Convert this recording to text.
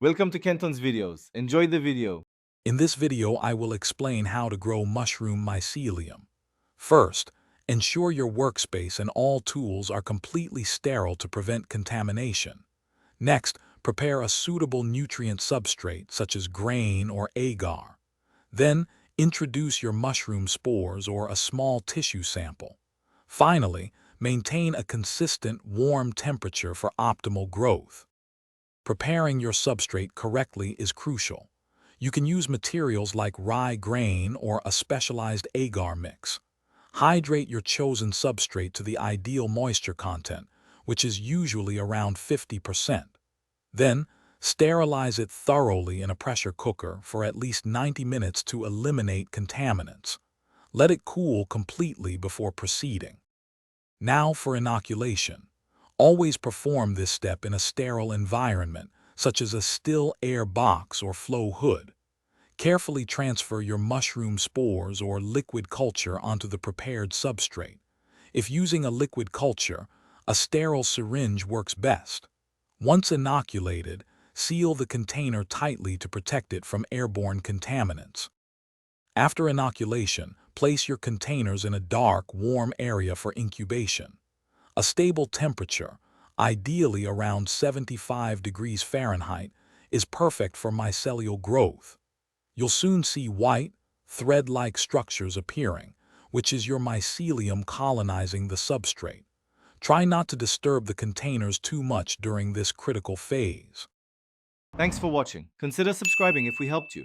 Welcome to Kenton's videos. Enjoy the video. In this video, I will explain how to grow mushroom mycelium. First, ensure your workspace and all tools are completely sterile to prevent contamination. Next, prepare a suitable nutrient substrate such as grain or agar. Then, introduce your mushroom spores or a small tissue sample. Finally, maintain a consistent, warm temperature for optimal growth. Preparing your substrate correctly is crucial. You can use materials like rye grain or a specialized agar mix. Hydrate your chosen substrate to the ideal moisture content, which is usually around 50%. Then, sterilize it thoroughly in a pressure cooker for at least 90 minutes to eliminate contaminants. Let it cool completely before proceeding. Now for inoculation. Always perform this step in a sterile environment, such as a still air box or flow hood. Carefully transfer your mushroom spores or liquid culture onto the prepared substrate. If using a liquid culture, a sterile syringe works best. Once inoculated, seal the container tightly to protect it from airborne contaminants. After inoculation, place your containers in a dark, warm area for incubation. A stable temperature, ideally around 75 degrees Fahrenheit, is perfect for mycelial growth. You'll soon see white, thread-like structures appearing, which is your mycelium colonizing the substrate. Try not to disturb the containers too much during this critical phase. Thanks for watching. Consider subscribing if we helped you.